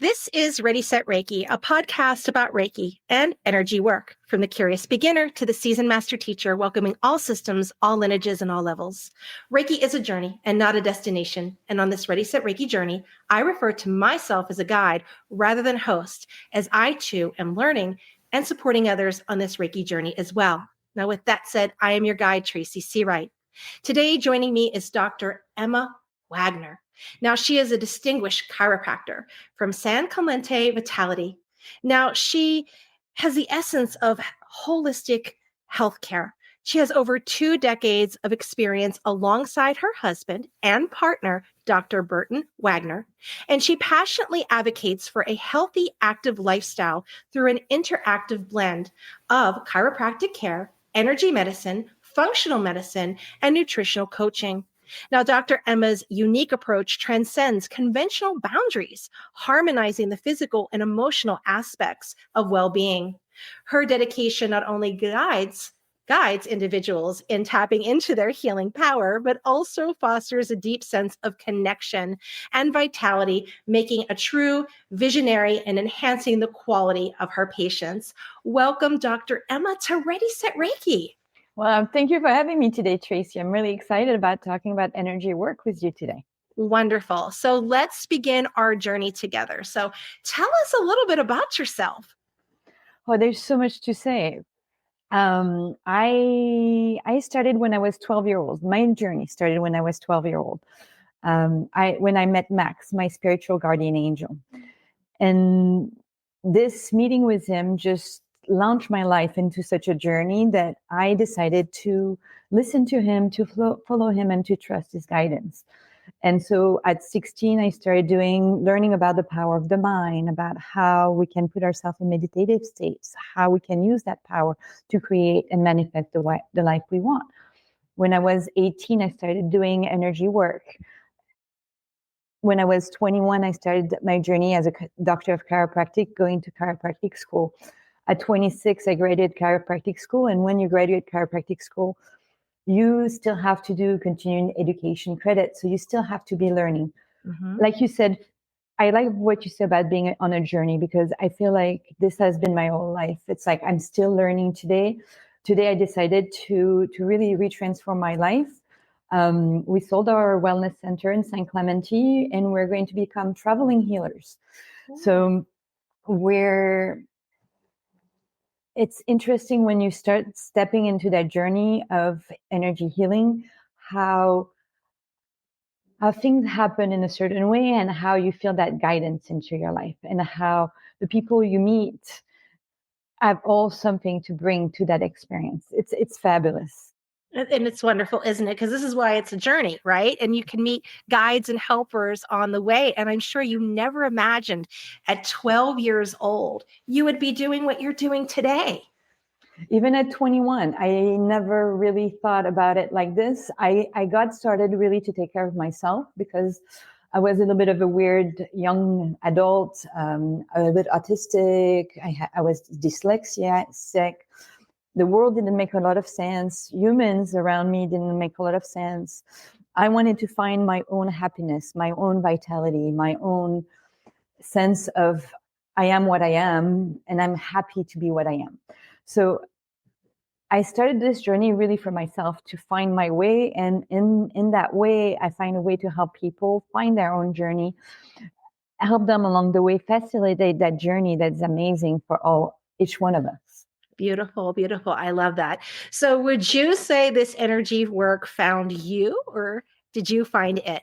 This is Ready, Set, Reiki, a podcast about Reiki and energy work, from the curious beginner to the seasoned master teacher, welcoming all systems, all lineages, and all levels. Reiki is a journey and not a destination. And on this Ready, Set, Reiki journey, I refer to myself as a guide rather than host, as I too am learning and supporting others on this Reiki journey as well. Now, with that said, I am your guide, Tracy C. Wright. Today, joining me is Dr. Emma Wagner. Now, she is a distinguished chiropractor from San Clemente Vitality. Now, she has the essence of holistic healthcare. She has over 2 decades of experience alongside her husband and partner, Dr. Burton Wagner, and she passionately advocates for a healthy, active lifestyle through an interactive blend of chiropractic care, energy medicine, functional medicine, and nutritional coaching. Now, Dr. Emma's unique approach transcends conventional boundaries, harmonizing the physical and emotional aspects of well-being. Her dedication not only guides individuals in tapping into their healing power, but also fosters a deep sense of connection and vitality, making a true visionary and enhancing the quality of her patients. Welcome, Dr. Emma, to Ready, Set, Reiki. Well, thank you for having me today, Tracy. I'm really excited about talking about energy work with you today. Wonderful. So let's begin our journey together. So tell us a little bit about yourself. Oh, there's so much to say. I started when I was 12 years old. My journey started when I was 12 years old. When I met Max, my spiritual guardian angel. And this meeting with him just launched my life into such a journey that I decided to listen to him, to follow him, and to trust his guidance. And so at 16, I started learning about the power of the mind, about how we can put ourselves in meditative states, how we can use that power to create and manifest the life we want. When I was 18, I started doing energy work. When I was 21, I started my journey as a doctor of chiropractic, going to chiropractic school. At 26, I graduated chiropractic school. And when you graduate chiropractic school, you still have to do continuing education credit. So you still have to be learning. Mm-hmm. Like you said, I like what you said about being on a journey, because I feel like this has been my whole life. It's like I'm still learning today. Today, I decided to really retransform my life. We sold our wellness center in San Clemente, and we're going to become traveling healers. So it's interesting when you start stepping into that journey of energy healing, how things happen in a certain way, and how you feel that guidance into your life, and how the people you meet have all something to bring to that experience. It's fabulous. And it's wonderful, isn't it? Because this is why it's a journey, right? And you can meet guides and helpers on the way. And I'm sure you never imagined at 12 years old, you would be doing what you're doing today. Even at 21, I never really thought about it like this. I got started really to take care of myself, because I was a little bit of a weird young adult, a little bit autistic. I was dyslexic. The world didn't make a lot of sense. Humans around me didn't make a lot of sense. I wanted to find my own happiness, my own vitality, my own sense of I am what I am, and I'm happy to be what I am. So I started this journey really for myself, to find my way. And in that way, I find a way to help people find their own journey, help them along the way, facilitate that journey that's amazing for each one of us. Beautiful, beautiful. I love that. So would you say this energy work found you, or did you find it?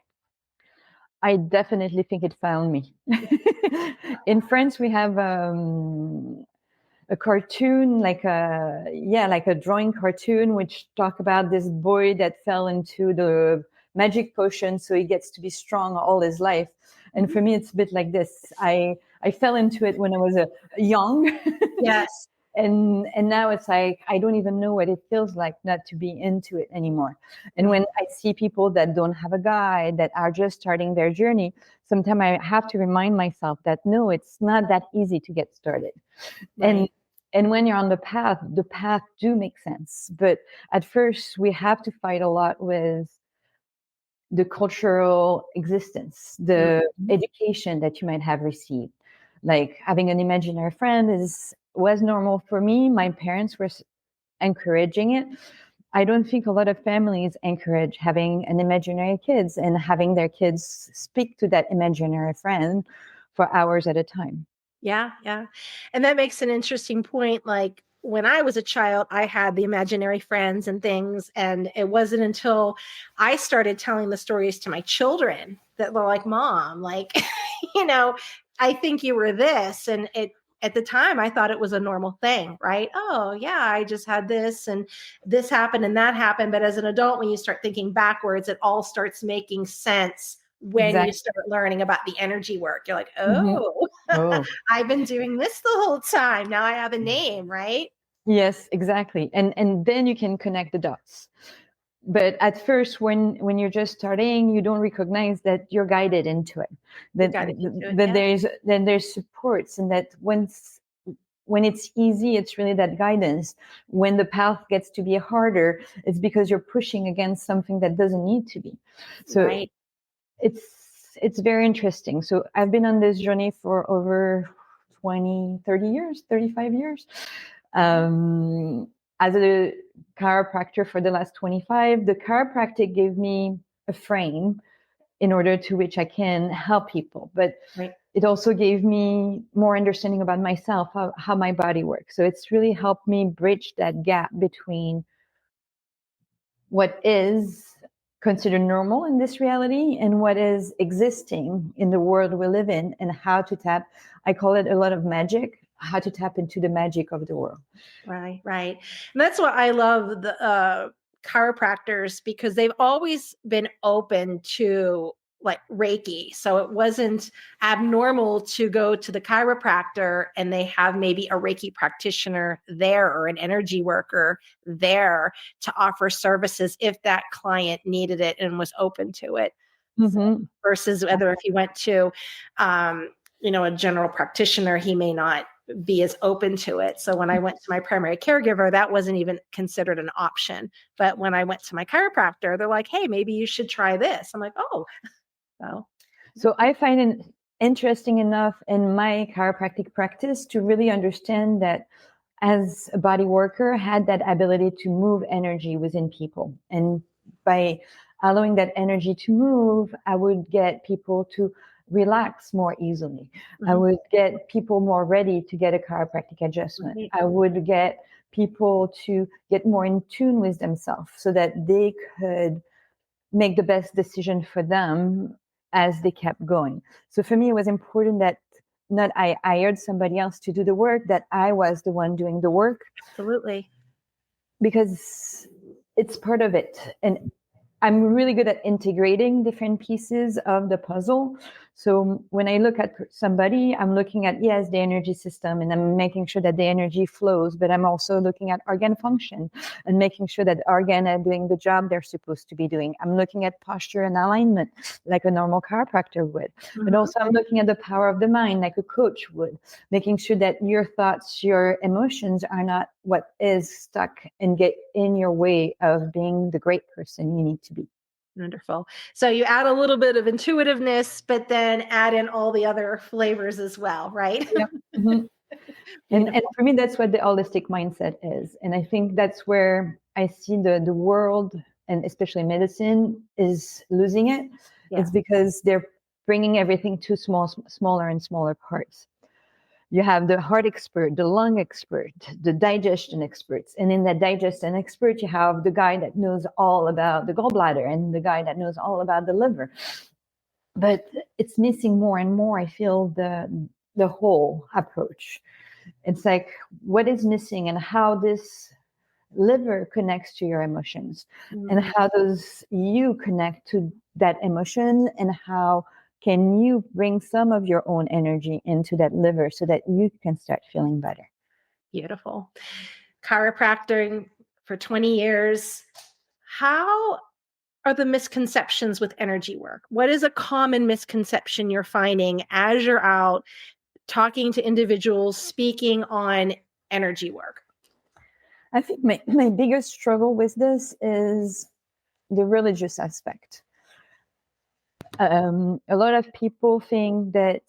I definitely think it found me. In France, we have a cartoon, like a drawing cartoon, which talk about this boy that fell into the magic potion, so he gets to be strong all his life. And for me, it's a bit like this. I fell into it when I was young. Yes. And now it's like, I don't even know what it feels like not to be into it anymore. And when I see people that don't have a guide, that are just starting their journey, sometimes I have to remind myself that no, it's not that easy to get started. Right. And when you're on the path do make sense. But at first, we have to fight a lot with the cultural existence, the education that you might have received, Like having an imaginary friend was normal for me. My parents were encouraging it. I don't think a lot of families encourage having an imaginary kids and having their kids speak to that imaginary friend for hours at a time. Yeah, yeah. And that makes an interesting point. Like when I was a child, I had the imaginary friends and things. And it wasn't until I started telling the stories to my children that they're like, Mom, like, you know, I think you were this. And at the time, I thought it was a normal thing, right? Oh, yeah, I just had this and this happened and that happened. But as an adult, when you start thinking backwards, it all starts making sense when you Exactly. start learning about the energy work. You're like, Mm-hmm. oh, Oh, I've been doing this the whole time. Now I have a name, right? yes, exactly. And then you can connect the dots. But at first, when you're just starting, you don't recognize that you're guided into it. You That got it into it. that Yeah. there's supports, and that when it's easy, it's really that guidance. When the path gets to be harder, it's because you're pushing against something that doesn't need to be. So Right. it's very interesting. So I've been on this journey for over 20, 30 years, 35 years. As a chiropractor for the last 25, the chiropractic gave me a frame in order to which I can help people. But Right. it also gave me more understanding about myself, how my body works. So it's really helped me bridge that gap between what is considered normal in this reality and what is existing in the world we live in, and how to tap, I call it a lot of magic, how to tap into the magic of the world. Right. Right. And that's what I love the chiropractors, because they've always been open to like Reiki. So it wasn't abnormal to go to the chiropractor and they have maybe a Reiki practitioner there or an energy worker there to offer services if that client needed it and was open to it. So, Mm-hmm. versus whether if you went to, um, a general practitioner, he may not be as open to it. So when I went to my primary caregiver, that wasn't even considered an option. But when I went to my chiropractor, they're like, hey, maybe you should try this. I'm like, oh, well, So I find it interesting enough in my chiropractic practice to really understand that as a body worker, had that ability to move energy within people. And by allowing that energy to move, I would get people to relax more easily. I mhm, would get people more ready to get a chiropractic adjustment. right, I would get people to get more in tune with themselves so that they could make the best decision for them as they kept going. So for me, it was important that not I hired somebody else to do the work, that I was the one doing the work, absolutely. because it's part of it. And I'm really good at integrating different pieces of the puzzle. So when I look at somebody, I'm looking at, yes, the energy system, and I'm making sure that the energy flows, but I'm also looking at organ function and making sure that organ are doing the job they're supposed to be doing. I'm looking at posture and alignment like a normal chiropractor would, but Mhm. also I'm looking at the power of the mind like a coach would, making sure that your thoughts, your emotions are not what is stuck and get in your way of being the great person you need to be. Wonderful. So you add a little bit of intuitiveness, but then add in all the other flavors as well, right? Yeah. Mhm. And Beautiful. for me, that's what the holistic mindset is. And I think that's where I see the world, and especially medicine, is losing it. Yeah. It's because they're bringing everything to smaller and smaller parts. You have the heart expert, the lung expert, the digestion experts. And in that digestion expert, you have the guy that knows all about the gallbladder and the guy that knows all about the liver. But it's missing more and more, I feel, the whole approach. It's like what is missing and how this liver connects to your emotions, and Mhm. how does you connect to that emotion, and how can you bring some of your own energy into that liver so that you can start feeling better. Beautiful. Chiropractic for 20 years. How are the misconceptions with energy work? What is a common misconception you're finding as you're out talking to individuals, speaking on energy work? I think my biggest struggle with this is the religious aspect. A lot of people think that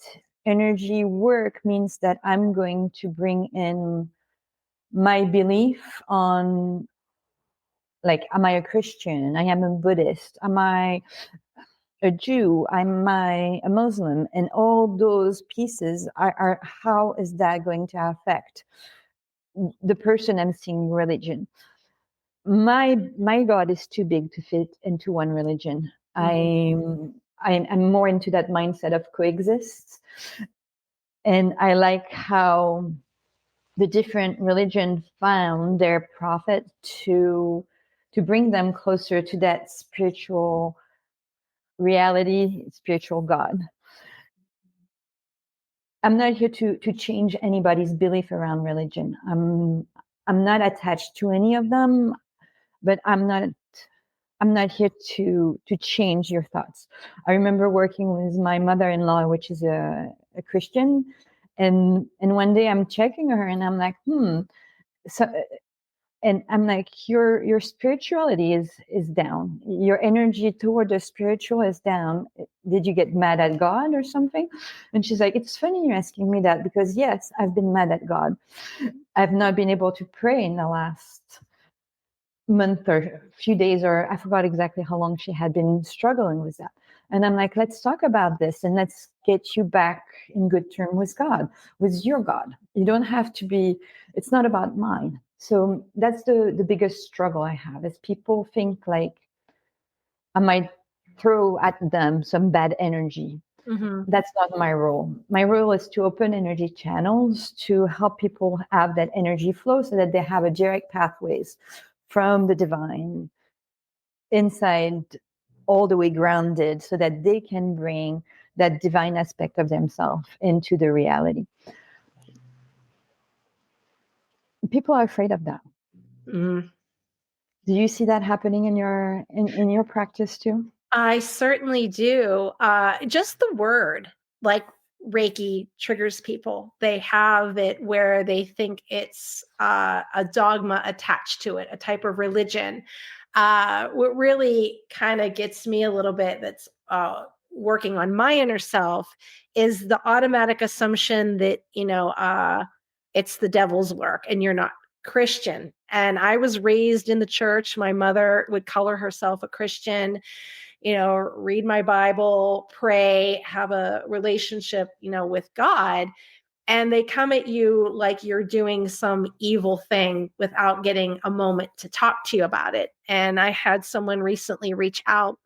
energy work means that I'm going to bring in my belief on, like, am I a Christian? I am a Buddhist. Am I a Jew? Am I a Muslim? And all those pieces are how is that going to affect the person I'm seeing religion? My God is too big to fit into one religion. I'm more into that mindset of coexist. And I like how the different religions found their prophet to bring them closer to that spiritual reality, spiritual God. I'm not here to change anybody's belief around religion. I'm not attached to any of them, but I'm not here to change your thoughts. I remember working with my mother-in-law, which is a Christian, and one day I'm checking her and I'm like, so, and I'm like, your spirituality is down. Your energy toward the spiritual is down. Did you get mad at God or something? And she's like, it's funny you're asking me that, because yes, I've been mad at God. I've not been able to pray in the last month or a few days, or I forgot exactly how long she had been struggling with that. And I'm like, let's talk about this and let's get you back in good term with God, with your God. You don't have to be, it's not about mine. So that's the biggest struggle I have, is people think like I might throw at them some bad energy. Mm-hmm. That's not my role. My role is to open energy channels to help people have that energy flow so that they have a direct pathways from the divine inside, all the way grounded, so that they can bring that divine aspect of themselves into the reality. People are afraid of that. Mm-hmm. Do you see that happening in your practice too? I certainly do. Just the word, like Reiki, triggers people. They have it where they think it's a dogma attached to it, a type of religion. What really kind of gets me a little bit, that's working on my inner self, is the automatic assumption that, it's the devil's work and you're not Christian. And I was raised in the church. My mother would color herself a Christian, read my Bible, pray, have a relationship, with God. And they come at you like you're doing some evil thing without getting a moment to talk to you about it. And I had someone recently reach out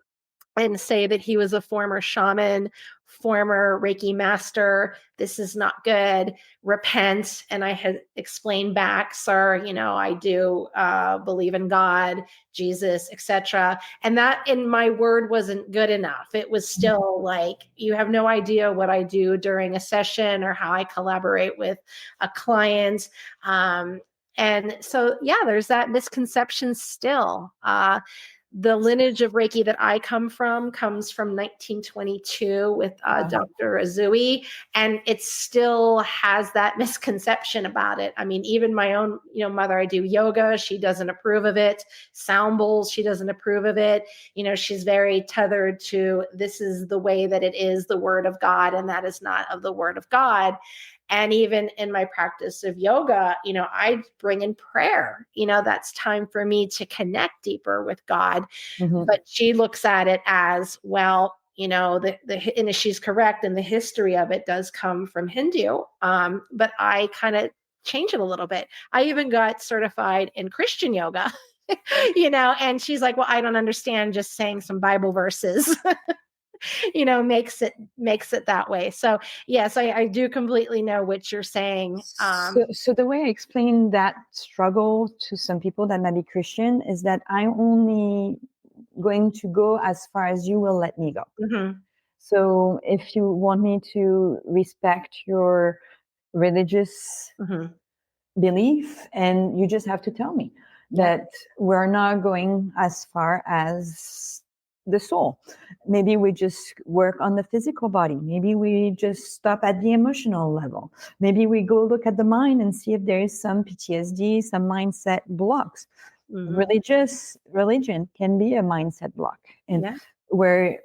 and say that he was a former shaman, former Reiki master. This is not good. Repent. And I had explained back, sir, I do believe in God, Jesus, etc. And that, in my word, wasn't good enough. It was still like, you have no idea what I do during a session or how I collaborate with a client. And so, yeah, there's that misconception still. The lineage of Reiki that I come from comes from 1922 with Dr. Azui, and it still has that misconception about it. I mean, even my own, mother, I do yoga. She doesn't approve of it. Sound bowls, she doesn't approve of it. She's very tethered to, this is the way that it is, the word of God, and that is not of the word of God. And even in my practice of yoga, I bring in prayer. That's time for me to connect deeper with God. Mm-hmm. But she looks at it as, well, and she's correct, and the history of it does come from Hindu. But I kind of change it a little bit. I even got certified in Christian yoga, and she's like, well, I don't understand just saying some Bible verses. Makes it that way. So yes, I do completely know what you're saying. So the way I explain that struggle to some people that might be Christian is that I'm only going to go as far as you will let me go. Mm-hmm. So if you want me to respect your religious belief, and you just have to tell me that we're not going as far as the soul. Maybe we just work on the physical body. Maybe we just stop at the emotional level. Maybe we go look at the mind and see if there is some PTSD, some mindset blocks. Mm-hmm. Religion can be a mindset block, and where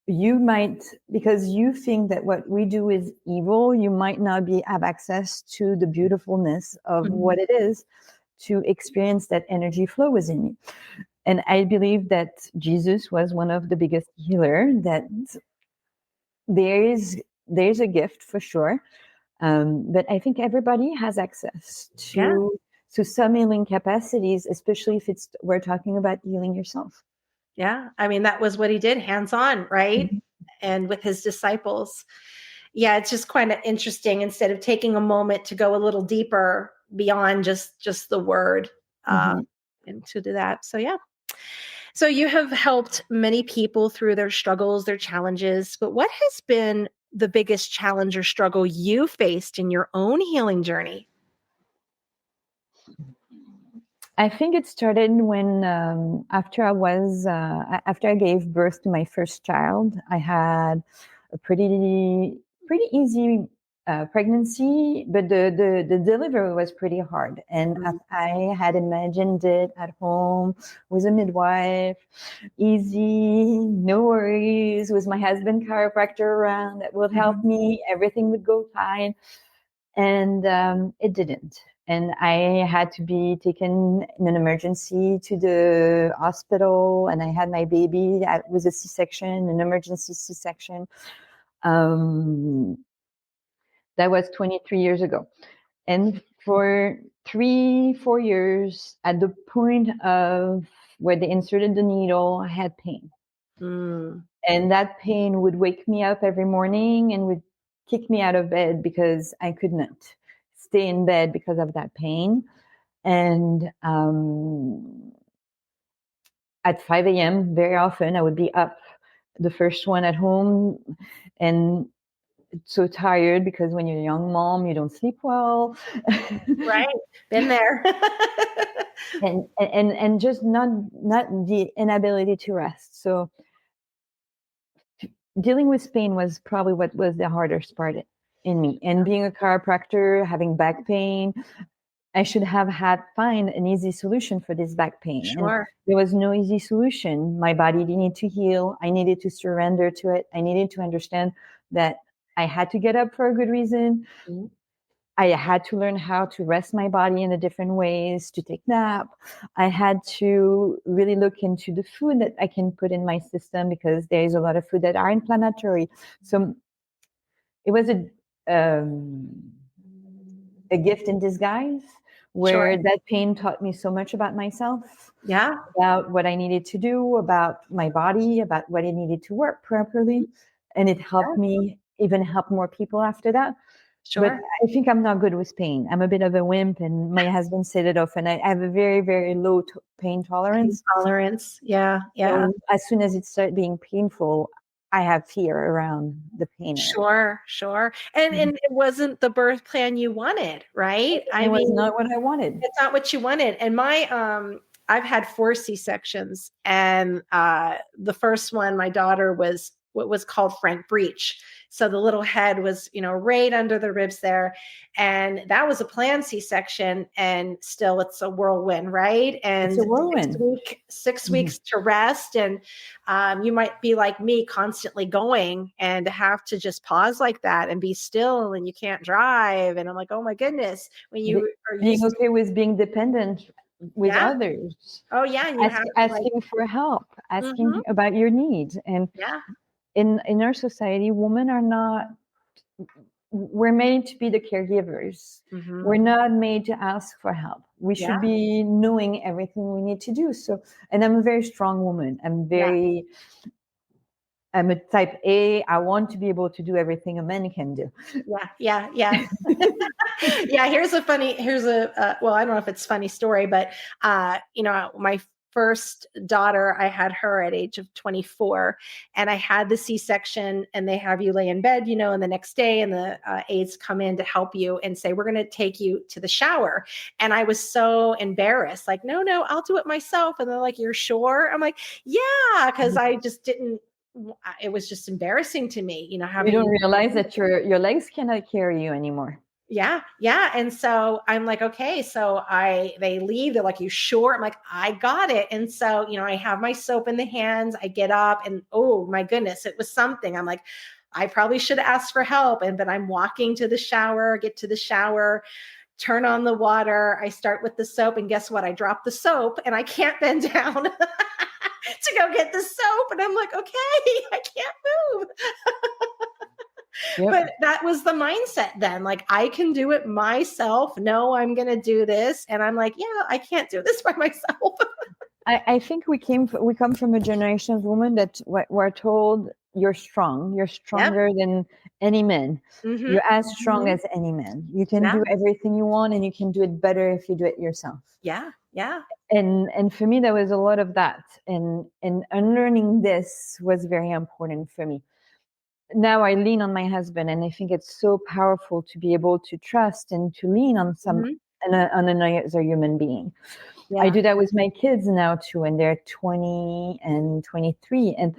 you might, because you think that what we do is evil, you might not have access to the beautifulness of what it is to experience that energy flow within you. And I believe that Jesus was one of the biggest healer, that there's a gift for sure. But I think everybody has access Yeah. to some healing capacities, especially if we're talking about healing yourself. Yeah. I mean, that was what he did, hands-on, right? Mm-hmm. And with his disciples. Yeah, it's just kind of interesting, instead of taking a moment to go a little deeper beyond just the word, Mm-hmm. and to do that. So yeah. So you have helped many people through their struggles, their challenges, but what has been the biggest challenge or struggle you faced in your own healing journey? I think it started when after I gave birth to my first child. I had a pretty easy pregnancy, but the delivery was pretty hard, and I had imagined it at home with a midwife, easy, no worries, with my husband chiropractor around that would help me. Everything would go fine, and it didn't. And I had to be taken in an emergency to the hospital, and I had my baby with a C-section, an emergency C-section. That was 23 years ago. And for 3-4 years, at the point of where they inserted the needle, I had pain. And that pain would wake me up every morning and would kick me out of bed because I could not stay in bed because of that pain. And at 5 a.m., very often, I would be up, the first one at home, and so tired because when you're a young mom, you don't sleep well. Right. Been there. and just not the inability to rest. So dealing with pain was probably what was the hardest part in me. And being a chiropractor, having back pain, I should have find an easy solution for this back pain. Sure. And there was no easy solution. My body needed to heal. I needed to surrender to it. I needed to understand that I had to get up for a good reason. I had to learn how to rest my body in a different ways, to take nap. I had to really look into the food that I can put in my system, because there is a lot of food that are inflammatory. So it was a gift in disguise, where that pain taught me so much about myself, about what I needed to do, about my body, about what it needed to work properly. And it helped me even help more people after that. But I think I'm not good with pain. I'm a bit of a wimp, and my husband said it often. I have a very, very low pain tolerance. Yeah. So as soon as it started being painful, I have fear around the pain. Sure. And it wasn't the birth plan you wanted, right? It was not what I wanted. It's not what you wanted. And I've had 4 C-sections, and the first one, my daughter was what was called Frank breech. So the little head was, right under the ribs there. And that was a planned C-section, and still it's a whirlwind, right? And it's a whirlwind. 6 weeks to rest. And you might be like me, constantly going, and to have to just pause like that and be still, and you can't drive. And I'm like, oh my goodness, when you are being okay with being dependent with others. Oh yeah. And you asking for help, asking about your needs. And in our society, women are not, we're made to be the caregivers. We're not made to ask for help. We should be knowing everything we need to do. So, and I'm a very strong woman. I'm a type A. I want to be able to do everything a man can do. Yeah. Yeah. Here's a well, I don't know if it's a funny story, but my first daughter, I had her at age of 24, and I had the C-section, and they have you lay in bed, and the next day, and the aides come in to help you and say, we're going to take you to the shower. And I was so embarrassed, like, no, I'll do it myself. And they're like, you're sure? I'm like, yeah, because I just didn't. It was just embarrassing to me, You don't realize that your legs cannot carry you anymore. Yeah. Yeah. And so I'm like, okay. So they leave. They're like, you sure? I'm like, I got it. And so, I have my soap in the hands. I get up and, oh my goodness, it was something. I'm like, I probably should ask for help. But I'm walking to the shower, get to the shower, turn on the water. I start with the soap, and guess what? I drop the soap and I can't bend down to go get the soap. And I'm like, okay, I can't move. Yep. But that was the mindset then. Like, I can do it myself. No, I'm going to do this. And I'm like, yeah, I can't do this by myself. I think we come from a generation of women that were told you're strong. You're Yep. stronger than any man. Mm-hmm. You're as strong Mm-hmm. as any man. You can Yeah. do everything you want, and you can do it better if you do it yourself. Yeah. Yeah. And for me, there was a lot of that, and unlearning this was very important for me. Now I lean on my husband, and I think it's so powerful to be able to trust and to lean on Mm-hmm. on another human being. I Yeah. do that with my kids now too, and they're 20 and 23, and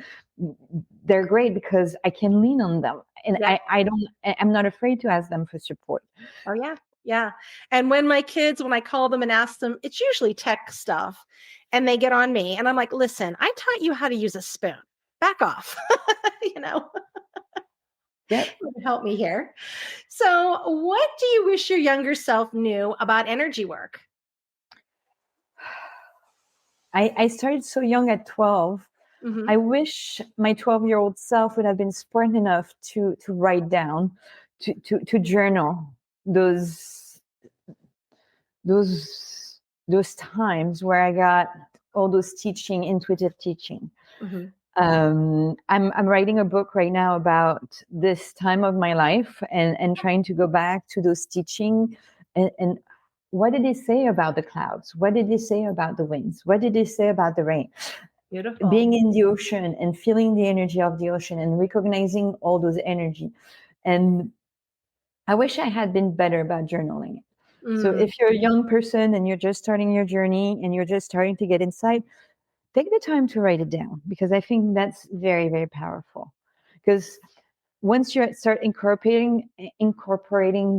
they're great because I can lean on them, and Yeah. I'm not afraid to ask them for support. Oh, yeah. Yeah. And when I call them and ask them, it's usually tech stuff, and they get on me and I'm like, listen, I taught you how to use a spoon. Back off. you know, Yep. Help me here. So, what do you wish your younger self knew about energy work? I started so young at 12. Hmm. I wish my 12-year-old self would have been smart enough to write down, to journal those those those times where I got all those intuitive teaching. Hmm. I'm writing a book right now about this time of my life, and trying to go back to those teaching, and what did they say about the clouds? What did they say about the winds? What did they say about the rain? Beautiful. Being in the ocean and feeling the energy of the ocean and recognizing all those energy. And I wish I had been better about journaling it. So Mm. if you're a young person and you're just starting your journey and you're just starting to get insight, take the time to write it down, because I think that's very, very powerful. Because once you start incorporating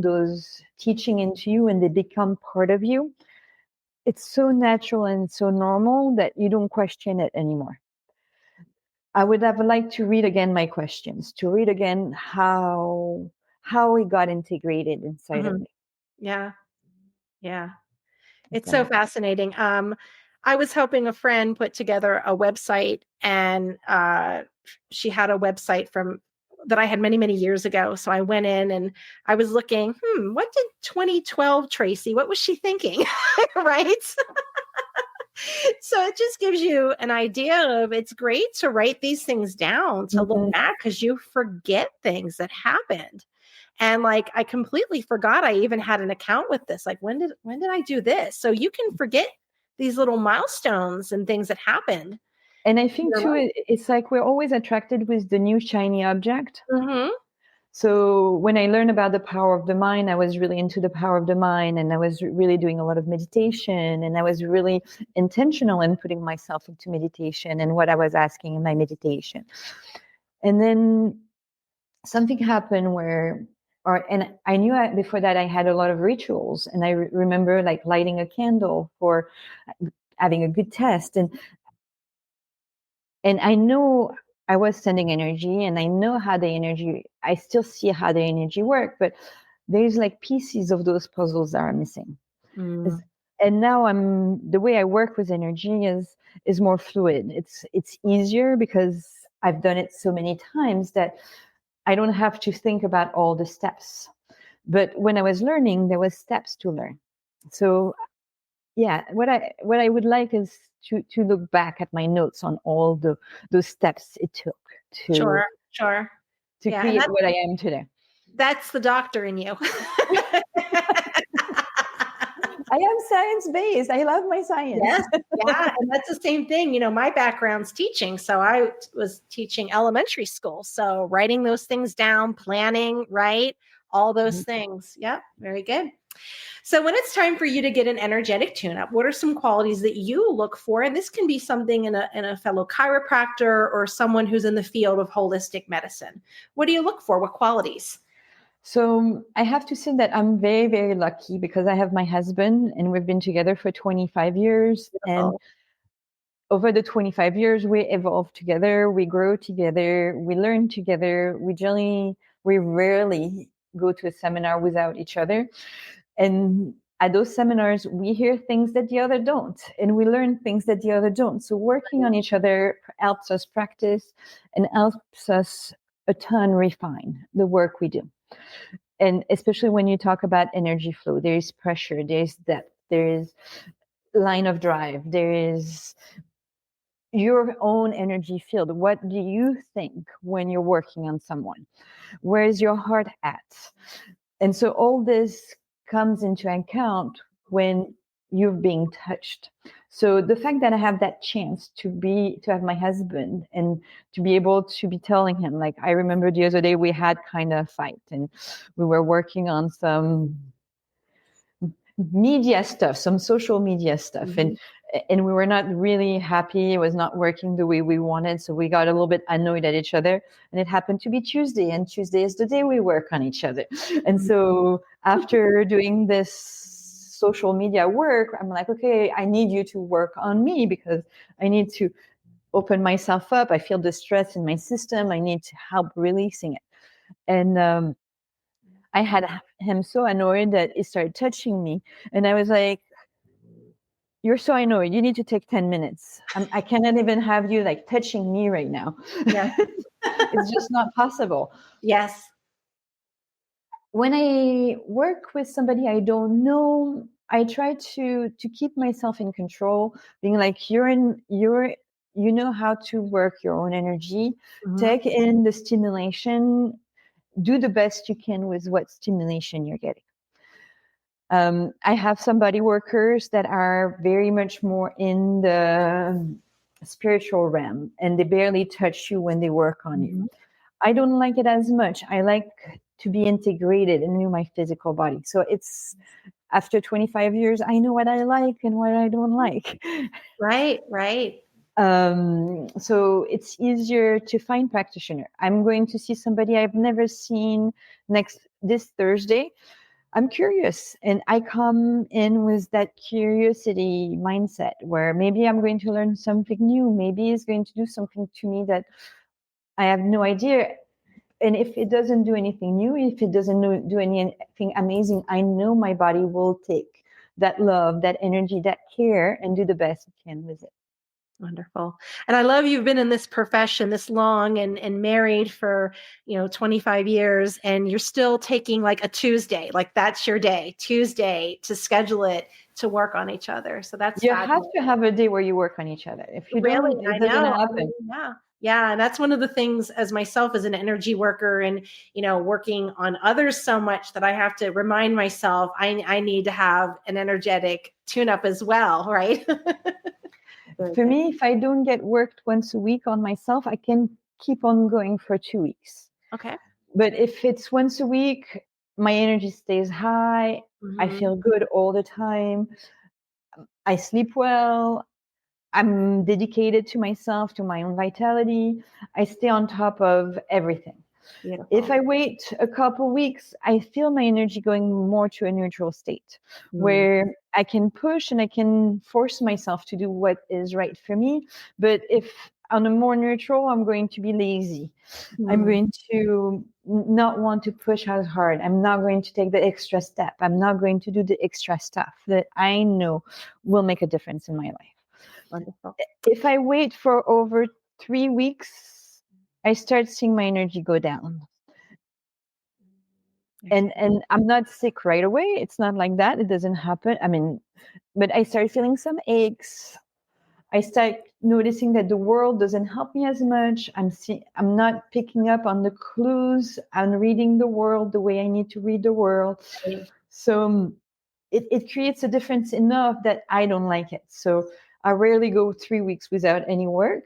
those teaching into you and they become part of you, it's so natural and so normal that you don't question it anymore. I would have liked to read again my questions, to read again how it got integrated inside of Mhm. me. Yeah. Yeah. It's so So, fascinating. I was helping a friend put together a website, and she had a website from that I had many, many years ago. So I went in and I was looking, what did 2012 Tracy, what was she thinking? Right. So it just gives you an idea of, it's great to write these things down, to look mhm. back, because you forget things that happened. And like, I completely forgot I even had an account with this. Like, when did I do this? So you can forget these little milestones and things that happened And I in think your too, life. it's like we're always attracted with the new shiny object. Mm-hmm. So when I learned about the power of the mind, I was really into the power of the mind, and I was really doing a lot of meditation, and I was really intentional in putting myself into meditation and what I was asking in my meditation. And then something happened and I knew before that I had a lot of rituals, and I remember like lighting a candle for having a good test, and I know I was sending energy, and I know how the energy, I still see how the energy work, but there's like pieces of those puzzles that are missing. Mm. And now the way I work with energy is more fluid. It's easier because I've done it so many times that I don't have to think about all the steps. But when I was learning, there was steps to learn. So yeah, what I would like is to look back at my notes on all those steps it took to Sure, sure. to Yeah, and create what I am today. that's the doctor in you. I am science based. I love my science. Yes, yeah, and that's the same thing. My background's teaching, so I was teaching elementary school. So writing those things down, planning, right? All those things. Yep, very good. So when it's time for you to get an energetic tune-up, what are some qualities that you look for? And this can be something in a fellow chiropractor or someone who's in the field of holistic medicine. What do you look for? What qualities? So I have to say that I'm very, very lucky because I have my husband and we've been together for 25 years. And Beautiful. over the 25 years, we evolve together, we grow together, we learn together. We rarely go to a seminar without each other. And at those seminars, we hear things that the other don't, and we learn things that the other don't. So working on each other helps us practice and helps us a ton refine the work we do. And especially when you talk about energy flow, there is pressure, there's depth, there is line of drive, there is your own energy field. What do you think when you're working on someone? Where is your heart at? And so all this comes into account when you're being touched. So the fact that I have that chance to have my husband and to be able to be telling him, like, I remember the other day we had kind of a fight and we were working on some media stuff, some social media stuff. Mm-hmm. And we were not really happy. It was not working the way we wanted. So we got a little bit annoyed at each other. And it happened to be Tuesday. And Tuesday is the day we work on each other. And so after doing this social media work, I'm like, okay, I need you to work on me because I need to open myself up. I feel the stress in my system. I need to help releasing it. And I had him so annoyed that he started touching me. And I was like, you're so annoyed. You need to take 10 minutes. I cannot even have you like touching me right now. Yeah. It's just not possible. Yes. When I work with somebody I don't know, I try to keep myself in control, being like, you know how to work your own energy, Mm-hmm. take in the stimulation, do the best you can with what stimulation you're getting. I have some body workers that are very much more in the spiritual realm and they barely touch you when they work on Mm-hmm. you. I don't like it as much. I like to be integrated into my physical body. So it's after 25 years, I know what I like and what I don't like. Right, right. So it's easier to find practitioner. I'm going to see somebody I've never seen this Thursday. I'm curious and I come in with that curiosity mindset where maybe I'm going to learn something new. Maybe it's going to do something to me that I have no idea. And if it doesn't do anything new, if it doesn't do anything amazing, I know my body will take that love, that energy, that care and do the best it can with it. Wonderful. And I love you've been in this profession this long and married for, 25 years and you're still taking like a Tuesday, like that's your day, Tuesday to schedule it to work on each other. So that's You fabulous. have to have a day where you work on each other. If you Really, don't, it I doesn't know. happen. Yeah. Yeah. And that's one of the things as myself as an energy worker and, working on others so much that I have to remind myself I need to have an energetic tune up as well. Right. For me, if I don't get worked once a week on myself, I can keep on going for 2 weeks. Okay. But if it's once a week, my energy stays high. Mm-hmm. I feel good all the time. I sleep well. I'm dedicated to myself, to my own vitality. I stay on top of everything. Beautiful. If I wait a couple weeks, I feel my energy going more to a neutral state where I can push and I can force myself to do what is right for me. But if on a more neutral, I'm going to be lazy. I'm going to not want to push as hard. I'm not going to take the extra step. I'm not going to do the extra stuff that I know will make a difference in my life. Wonderful. If I wait for over 3 weeks, I start seeing my energy go down. And I'm not sick right away. It's not like that. It doesn't happen. I mean, but I start feeling some aches. I start noticing that the world doesn't help me as much. I'm not picking up on the clues. I'm reading the world the way I need to read the world. Right. So it creates a difference enough that I don't like it. So I rarely go 3 weeks without any work.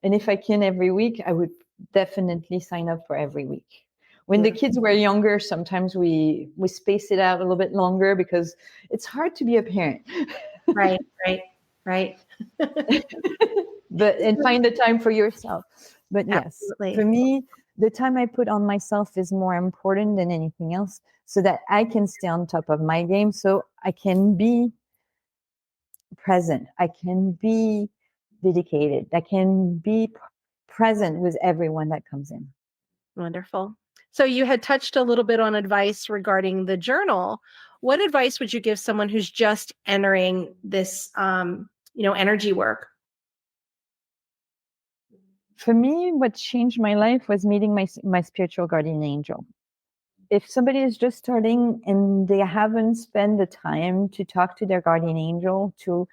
And if I can every week, I would definitely sign up for every week. When the kids were younger, sometimes we space it out a little bit longer because it's hard to be a parent. Right. And find the time for yourself. But yes, Absolutely. for me, the time I put on myself is more important than anything else, so that I can stay on top of my game, so I can be present, I can be dedicated, I can be present with everyone that comes in. Wonderful. So you had touched a little bit on advice regarding the journal. What advice would you give someone who's just entering this, energy work? For me, what changed my life was meeting my spiritual guardian angel. If somebody is just starting and they haven't spent the time to talk to their guardian angel, to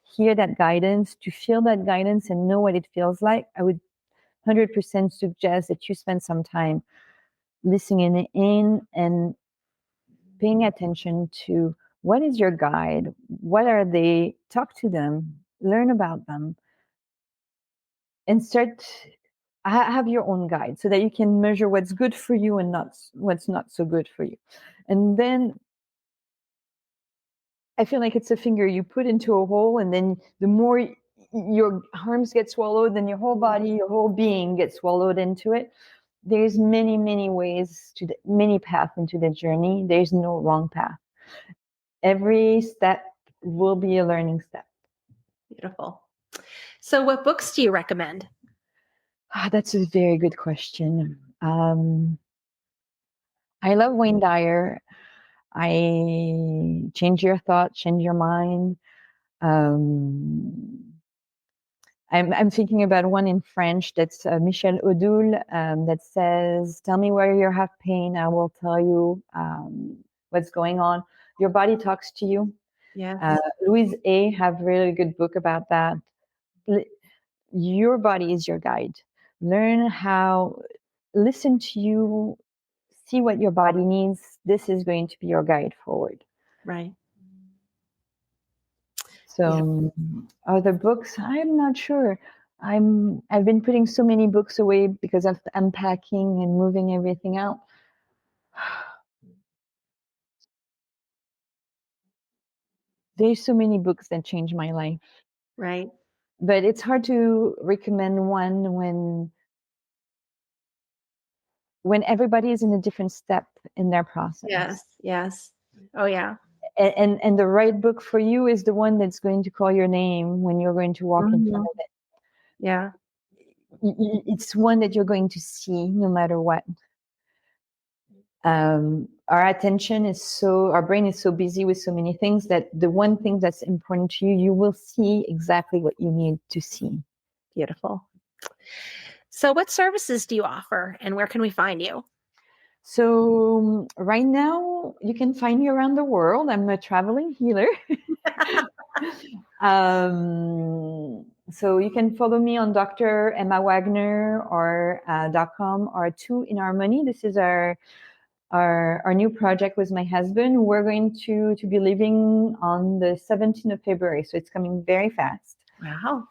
hear that guidance, to feel that guidance and know what it feels like, I would 100% suggest that you spend some time listening in and paying attention to what is your guide, what are they, talk to them, learn about them, and start have your own guide so that you can measure what's good for you and not what's not so good for you. And then I feel like it's a finger you put into a hole, and then the more your arms get swallowed, then your whole body, your whole being gets swallowed into it. There's many ways to many paths into the journey. There's no wrong path. Every step will be a learning step. Beautiful. So what books do you recommend? That's a very good question. I love Wayne Dyer. I change your thought, change your mind. I'm thinking about one in French that's Michel Odoul that says, "Tell me where you have pain, I will tell you what's going on." Your body talks to you. Yes. Louise A. have really good book about that. Your body is your guide. Learn how, listen to you, see what your body needs. This is going to be your guide forward. Right. So other books, I'm not sure. I've been putting so many books away because of unpacking and moving everything out. There's so many books that changed my life. Right. But it's hard to recommend one when everybody is in a different step in their process. Yes. Oh, yeah. And the right book for you is the one that's going to call your name when you're going to walk in front of it. Yeah. It's one that you're going to see no matter what. Our attention is our brain is so busy with so many things that the one thing that's important to you, you will see exactly what you need to see. Beautiful. So what services do you offer and where can we find you? So right now you can find me around the world. I'm a traveling healer. So you can follow me on Dr. Emma Wagner or .com or 2 in Harmony. This is our new project with my husband. We're going to be leaving on the 17th of February, so it's coming very fast. Wow.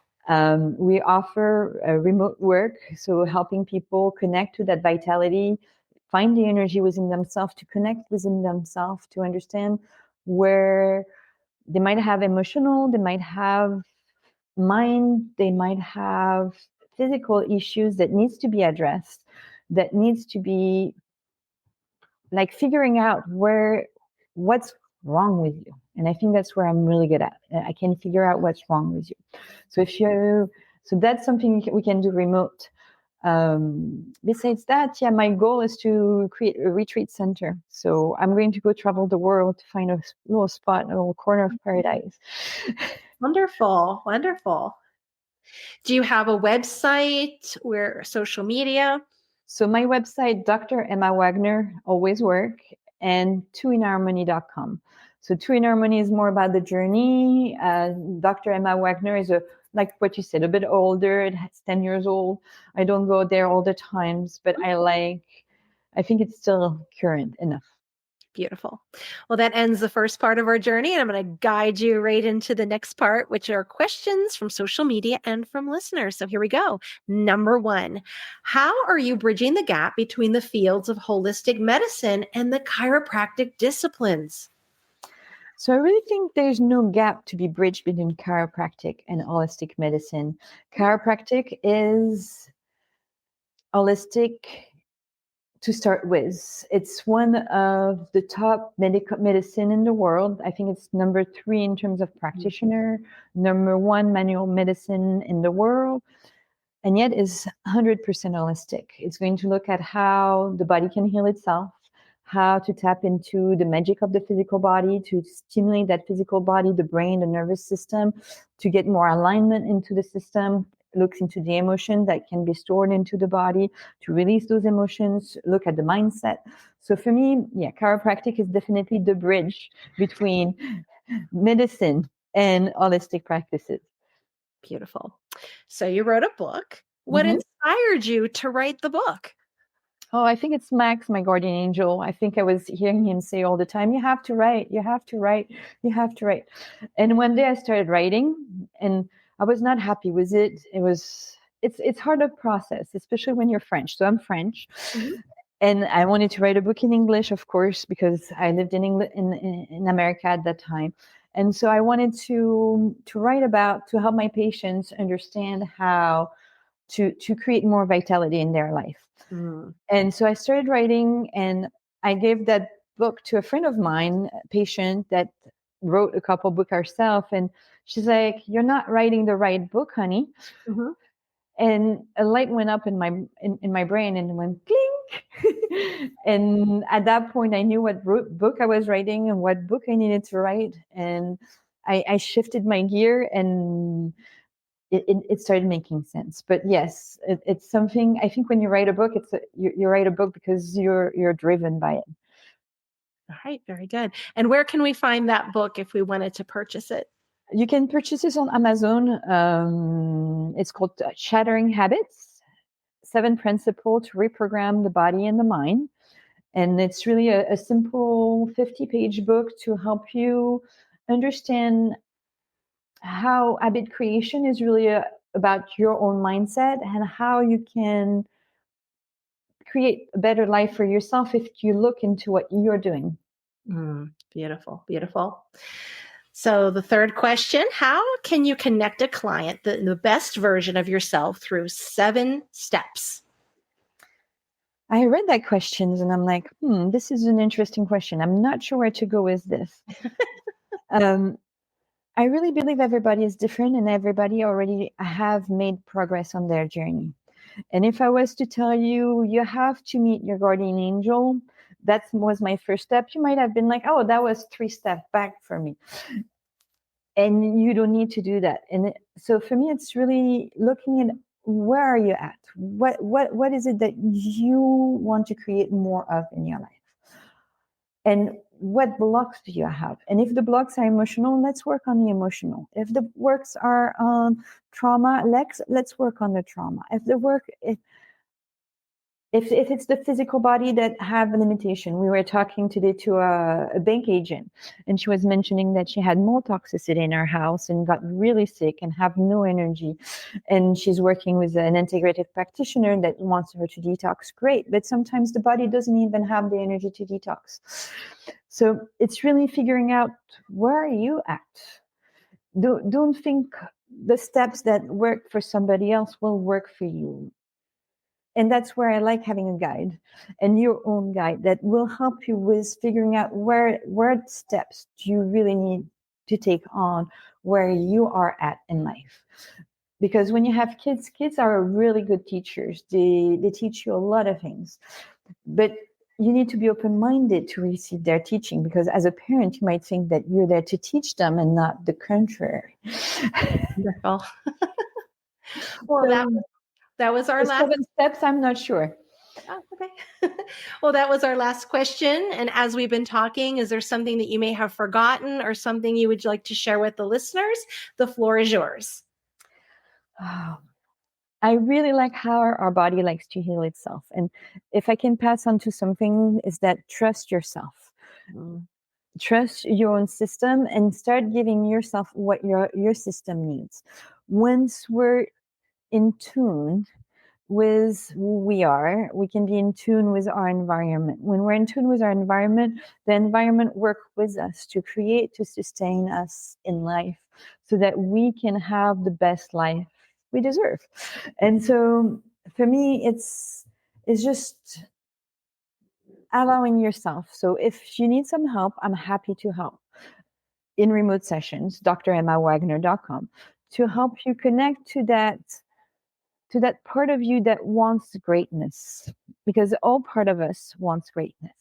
We offer remote work, so helping people connect to that vitality, find the energy within themselves, to connect within themselves, to understand where they might have emotional, they might have mind, they might have physical issues that needs to be addressed, that needs to be like figuring out what's wrong with you. And I think that's where I'm really good at. I can figure out what's wrong with you. So that's something we can do remote. Besides that, my goal is to create a retreat center. So I'm going to go travel the world to find a little spot, a little corner of paradise. Wonderful. Do you have a website or social media? So my website, Dr. Emma Wagner, always work, and 2inharmony.com. So 2inharmony is more about the journey. Dr. Emma Wagner is like what you said, a bit older. It's 10 years old. I don't go there all the times, but I think it's still current enough. Beautiful. Well, that ends the first part of our journey, and I'm going to guide you right into the next part, which are questions from social media and from listeners. So here we go. Number 1, how are you bridging the gap between the fields of holistic medicine and the chiropractic disciplines? So I really think there's no gap to be bridged between chiropractic and holistic medicine. Chiropractic is holistic to start with. It's one of the top medicine in the world. I think it's number 3 in terms of practitioner, number 1 manual medicine in the world, and yet is 100% holistic. It's going to look at how the body can heal itself, how to tap into the magic of the physical body, to stimulate that physical body, the brain, the nervous system, to get more alignment into the system, looks into the emotion that can be stored into the body, to release those emotions, look at the mindset. So for me, chiropractic is definitely the bridge between medicine and holistic practices. Beautiful. So you wrote a book. What inspired you to write the book? Oh, I think it's Max, my guardian angel. I think I was hearing him say all the time, you have to write, you have to write, you have to write. And one day I started writing and I was not happy with it. It's hard to process, especially when you're French. So I'm French. And I wanted to write a book in English, of course, because I lived in England, in America at that time. And so I wanted to write about, to help my patients understand how to create more vitality in their life. And so I started writing, and I gave that book to a friend of mine, a patient that wrote a couple books herself. And she's like, you're not writing the right book, honey. And a light went up in my brain and went clink. And at that point, I knew what book I was writing and what book I needed to write. And I shifted my gear, and it started making sense. But yes, it's something. I think when you write a book, you write a book because you're driven by it. All right, very good. And where can we find that book if we wanted to purchase it? You can purchase it on Amazon. It's called Shattering Habits: 7 Principles to Reprogram the Body and the Mind. And it's really a simple 50-page book to help you understand how habit creation is really about your own mindset and how you can create a better life for yourself if you look into what you're doing. Beautiful, beautiful. So the third question, how can you connect a client, the best version of yourself, through 7 steps? I read that question and I'm like, this is an interesting question. I'm not sure where to go with this. I really believe everybody is different and everybody already have made progress on their journey. And if I was to tell you, you have to meet your guardian angel, that was my first step, you might have been like, oh, that was 3 steps back for me. And you don't need to do that. And so for me, it's really looking at where are you at? What is it that you want to create more of in your life? And what blocks do you have? And if the blocks are emotional, let's work on the emotional. If the works are trauma, let's work on the trauma. If it's the physical body that have a limitation, we were talking today to a bank agent, and she was mentioning that she had more toxicity in her house and got really sick and have no energy. And she's working with an integrative practitioner that wants her to detox. Great, but sometimes the body doesn't even have the energy to detox. So it's really figuring out, where are you at? Don't think the steps that work for somebody else will work for you. And that's where I like having a guide, and your own guide that will help you with figuring out where steps do you really need to take on where you are at in life. Because when you have kids are really good teachers. They teach you a lot of things, but you need to be open-minded to receive their teaching, because as a parent, you might think that you're there to teach them and not the contrary. Wonderful. Well, that was our last 7 steps. I'm not sure. Oh, okay. Well, that was our last question. And as we've been talking, is there something that you may have forgotten or something you would like to share with the listeners? The floor is yours. Oh, I really like how our body likes to heal itself. And if I can pass on to something, is that trust yourself. Trust your own system and start giving yourself what your system needs. Once we're in tune with who we are, we can be in tune with our environment. When we're in tune with our environment, the environment works with us to create, to sustain us in life so that we can have the best life we deserve. And so for me, it's just allowing yourself. So if you need some help, I'm happy to help in remote sessions, dremmawagner.com, to help you connect to that part of you that wants greatness, because all part of us wants greatness.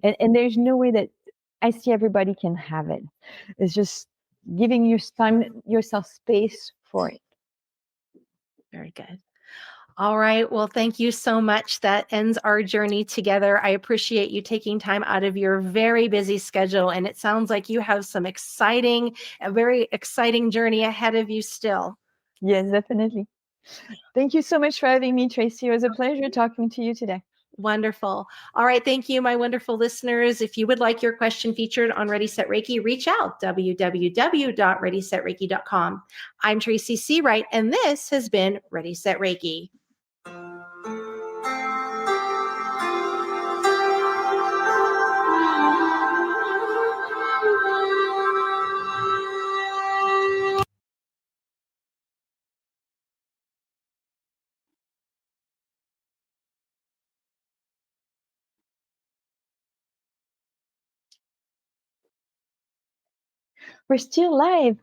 And there's no way that I see everybody can have it. It's just giving yourself space for it. Very good. All right. Well, thank you so much. That ends our journey together. I appreciate you taking time out of your very busy schedule. And it sounds like you have a very exciting journey ahead of you still. Yes, definitely. Thank you so much for having me, Tracy. It was a pleasure talking to you today. Wonderful. All right. Thank you, my wonderful listeners. If you would like your question featured on Ready, Set, Reiki, reach out, www.readysetreiki.com. I'm Tracy Seawright, and this has been Ready, Set, Reiki. We're still live.